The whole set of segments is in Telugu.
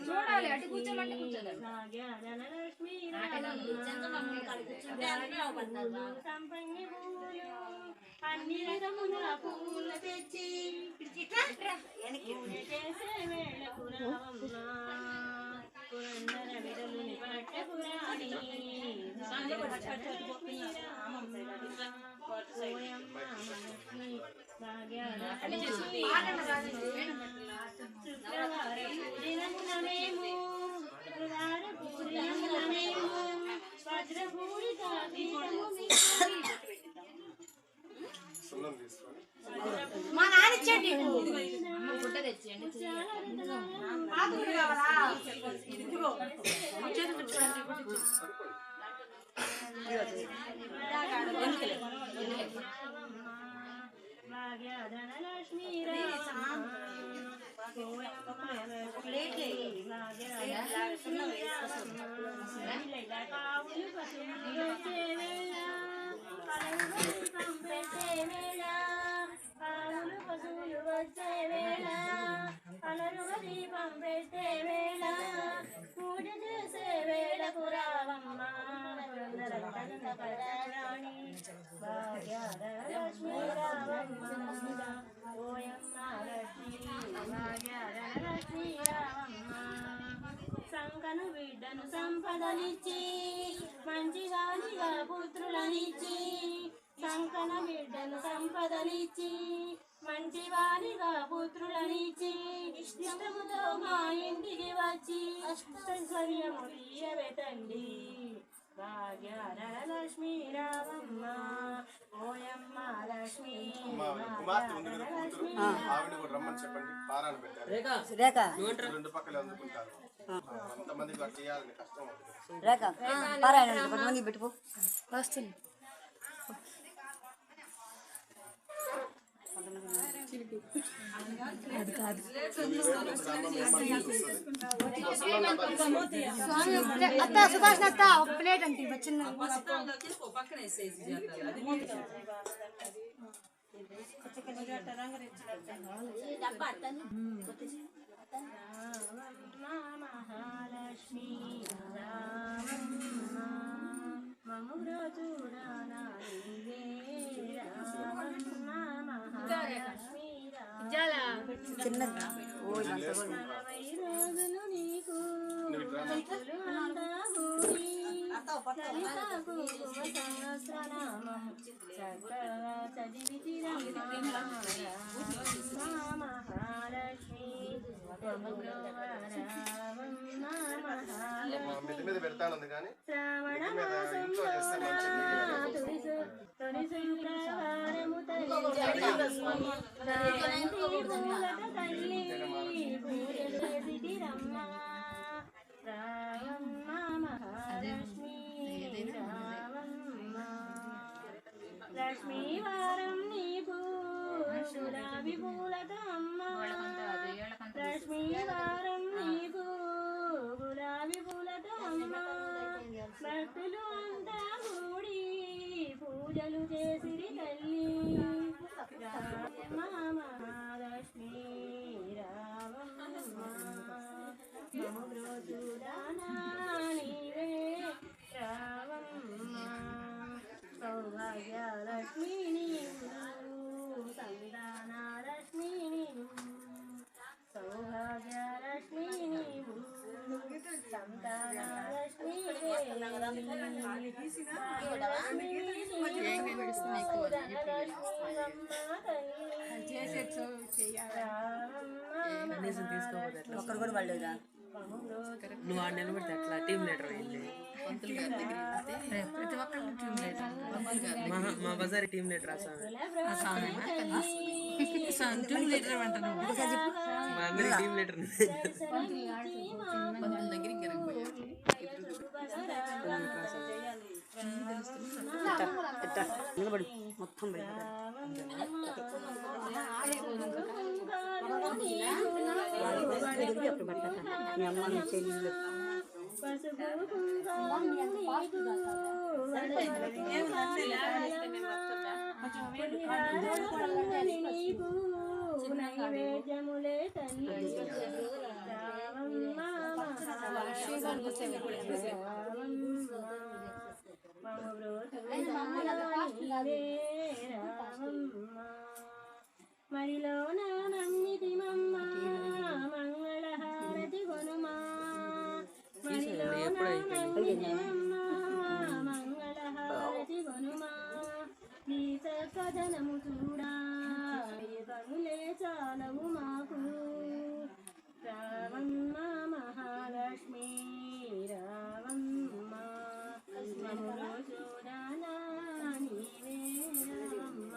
చూడాలి అటు కూర్చోమంటే కూర్చోలేదు అన్ని రకముల పూల తెచ్చి చేసే వేళకు రావమ్మ పురందర విడలుని పట్టపురాణి మా నాన్న ఇచ్చండి గుడ్డ తెచ్చేయండి పశువులు వచ్చే వేళ కలరుగ దీపం పెట్టే వేళ పూజ చేసే వేళకు రావమ్మ రాణి భాగ్యద లక్ష్మీ రావమ్మ ఓయమ్మ లక్ష్మీ భాగ్యద లక్ష్మీ రావమ్మ సంకను బిడ్డను సంపదనిచ్చి మంచిగానిగా పుత్రులనిచ్చి సంకన బిడ్డను సంపదనిచ్చి మంచివారిగా పుత్రులనిచ్చి ఇష్టముతో మా ఇంటికి వచ్చి అష్టైశ్వర్యము తీయవే తల్లి భాగ్యద లక్ష్మీ రావమ్మ ఓయమ్మ లక్ష్మీ పెట్టుకో వస్తుంది అది కాదు అత్త సుభాష్ అత్త ఒక ప్లేట్ అంటే చిన్న మహాలక్ష్మి మమురా చూడాలి చిన్నది రోజులు నీకు సహస్రనామం చక్కగా చదివి మహాలక్ష్మి శ్రావణ మాసం తొలి శుక్రవారము తల్లి పూజ చేసి రమ్మ రావమ్మ మహాలక్ష్మి రావమ్మ లక్ష్మీ వారం నీకు గులాబీ పూలతో అమ్మ లక్ష్మీ వారం నీకు గులాబీ పూలతో అమ్మ భక్తులు అంతా కూడి పూజలు చేసిరి తల్లి మహాలక్ష్మి రావమ్మ మముద్రోచుదానా నీవే రావమ్మ సౌభాగ్యలక్ష్మి నీవు సంతానలక్ష్మి నీవు సౌభాగ్యలక్ష్మి నీవు సంతానలక్ష్మి ఒక్కరు కూడా పడలేదా నువ్వు ఆ నిలబడితే అట్లా టీం లీడర్ అయింది ప్రతి ఒక్కరు టీం లీడర్ మా బజార్ టీం లీడర్ టీం లీడర్ అంటాను మా అందరి టీం లీడర్ నిలబడి మొత్తం మీ అమ్మ మీ చెల్లి నైవేద్యములే తల్లి రావమ్మ మరిలోన నన్నిటిమమ్మ మంగళహారతి గొనుమా మరిలోన నన్నిటిమమ్మ మంగళహారతి గొనుమా నీ సకదనము చూడా కనులే చాలవు మాకు రావమ్మ మహాలక్ష్మి రావమ్మ మనులో చూడాలా నీవే రావమ్మ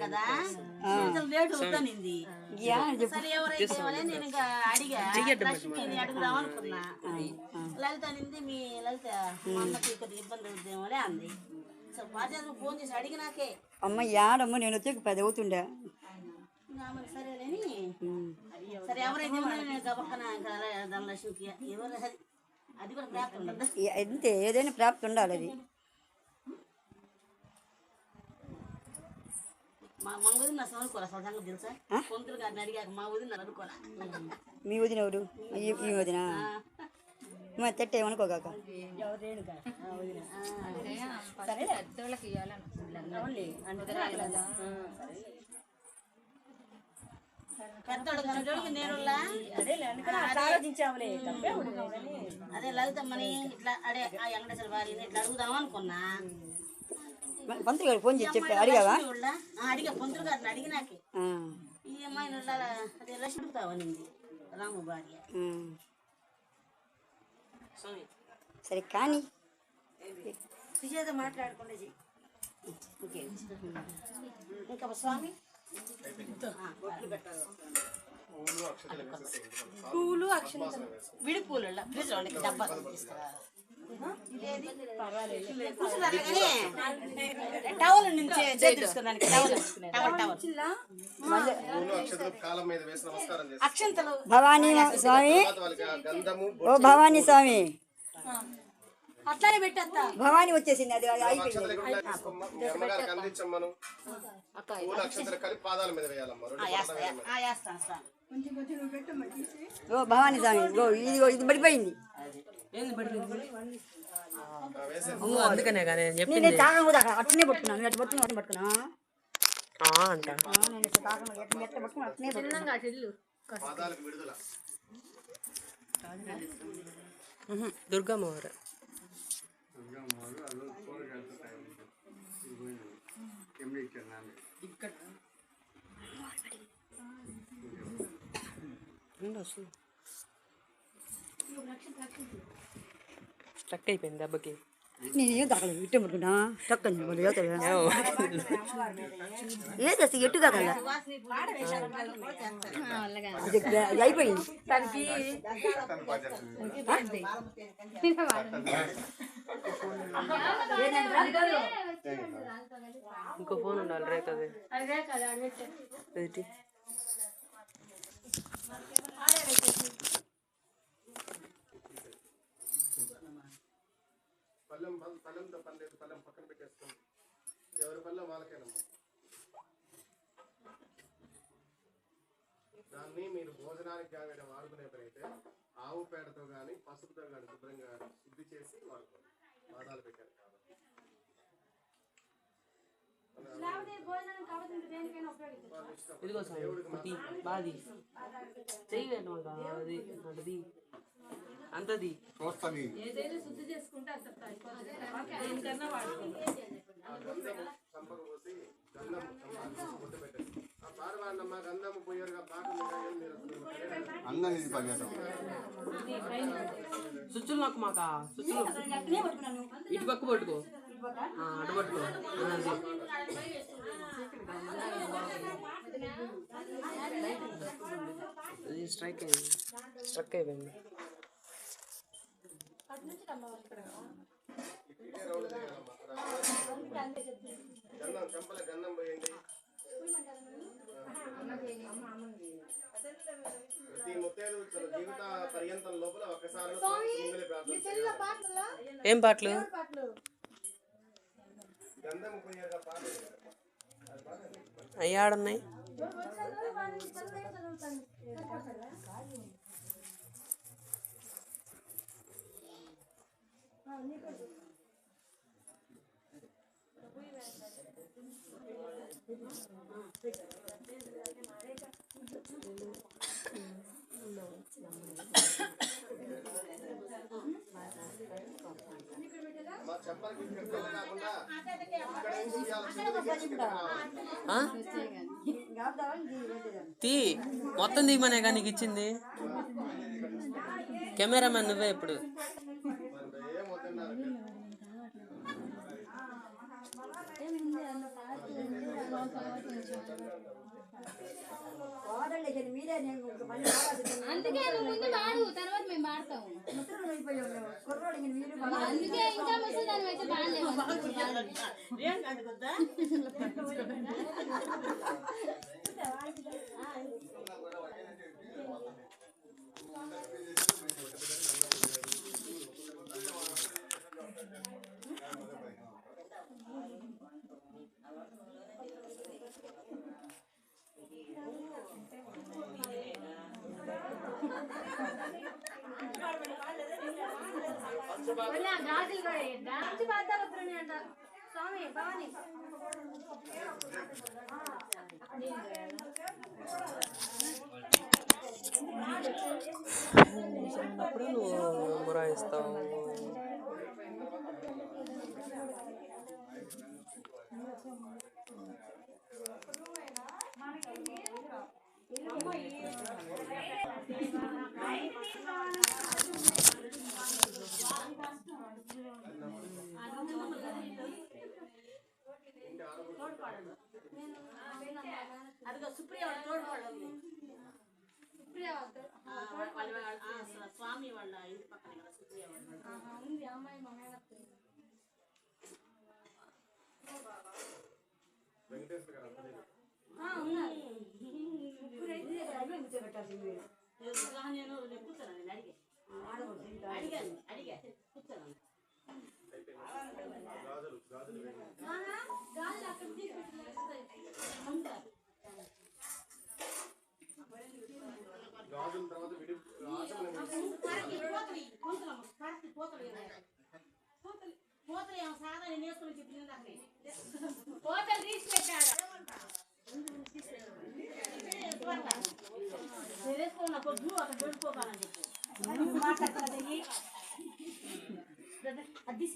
కదా లేట్ అవుతానింది సరే ఎవరైతే నేను ఇంకా అడిగా లక్ష్మిని అడుగుదాం అనుకున్నా లలిత అనింది మీ లలిత మా అమ్మకి కొద్దిగా ఇబ్బంది అవుతుందేమోలే అంది సో బాధ్యతకు ఫోన్ చేసి అడిగినాకే అమ్మ యాడమ్మ నేను వచ్చి 10 అవుతుండే సరేలేని సరే ఎవరైతే గబక్కన ధనలక్ష్మికి ఎవరు అది కూడా ప్రాప్తి ఉండదు అంతే ఏదైనా ప్రాప్తి ఉండాలి అది మా వదిన నా చదువుకోరా సంగతి తెలుసా కొంతులు గారిని అడిగాక మా వదిన చదువుకోరా మీ వదిన ఎవరు ఈ వదిన మా చెట్టు ఏమనుకోగాక పెద్దోడు కనటోడికి నేను అదే లలితమ్మని ఇట్లా అడే ఆ వెంకటేశ్వర వారిని ఇట్లా అడుగుదాం అనుకున్నా పంతులు గారు ఫోన్ చేసి చెప్పి అడిగావా అడిగా పంతులు గారిని అడిగినాకే ఈ అమ్మాయిని అదే లక్ష్మితావనింది రాము భార్య సరే కానీ సుజాత మాట్లాడకుండా ఇంకా స్వామి పూలు అక్షంతలు విడి పూలు ఫ్రిడ్జ్ డబ్బాలు టవల్ నుంచి తీసుకున్నానికి అక్షంతలు భవానీ స్వామి ఓ భవానీ స్వామి అట్లానే పెట్టేస్తా భవానీ వచ్చేసింది అది ఓ భవానీ స్వామి ఓ ఇది పడిపోయింది అందుకనే కానీ నేను తాగం కూడా అట్లనే పట్టుకున్నాను ఎట్లా పట్టుకున్నా అట్లా పట్టుకున్నా అంట నేను ఎట్లా పట్టుకున్నా అట్లనే దుర్గమ్మ వారు స్ట్రక్ అయిపోయింది దెబ్బకి నేనేం తాగలేదు ఇట్టే పట్టుకున్నా స్టక్ అని ఏది అసలు ఎట్టు కదా అయిపోయింది ఇంకో ఫోన్ ఉండాలి రేఖది పళ్ళెంతో పనిలేదు పళ్ళెం పక్కన పెట్టేస్తుంది ఎవరి పళ్ళెం వాళ్ళకేనమ్మా దాన్ని మీరు భోజనానికి కానీ వాడుకునే పనైతే ఆవు పేడతో కానీ పసుపుతో కానీ శుభ్రంగా శుద్ధి చేసి వాడుకోండి పాదాలు పెట్టారు కాబట్టి ఇదిగో సార్ బాది చెయ్యి అది నటది అంతది స్విచ్లు నాకు మాకా స్విచ్లు ఇటు పక్క పట్టుకో అటు పట్టుకో అది స్ట్రైక్ అయింది స్ట్రక్ అయిపోయింది గంధం చెంపల గంధం పోయండి ప్రతి ముత్తైదు తన జీవిత పర్యంతం లోపల ఒక్కసారి మిమ్మల్ని ప్రార్థన ఏం పాటలు? గంధం పోయేగా పాట అవి ఆడున్నాయి. మా చెప్పడానికి ఇక్కడ కాకుండా ఇక్కడ ఏం చేయాలి? తీ మొత్తం తీయమనే కానీ నీకు ఇచ్చింది. కెమెరామెన్ నువ్వే ఇప్పుడు. అందుకే నువ్వు ముందు వాడు, తర్వాత మేము వాడతాము. అందుకే ఇంకా ముసలిదాన్ని అయితే బాడలేము. స్వామి భవాని అప్పుడు నువ్వు మురాయిస్తావు. అదిగో సుప్రియ వాళ్ళ తోడుకోవాలి. స్వామి వాళ్ళ ఇంటి పక్కన కదా సుప్రియ వెంకటేశ్వర గారు అంతా నేను కూర్చోను అడిగా కూర్చోను. గాజుల తర్వాత విడి పోతలు ఏమో సాదా నేను వేసుకొని చెప్పింది అక్కడ హోటల్ తీసి పెట్టాడు. వేసుకున్న పొద్దు అక్కడ పెట్టుకోవాలని చెప్పి అది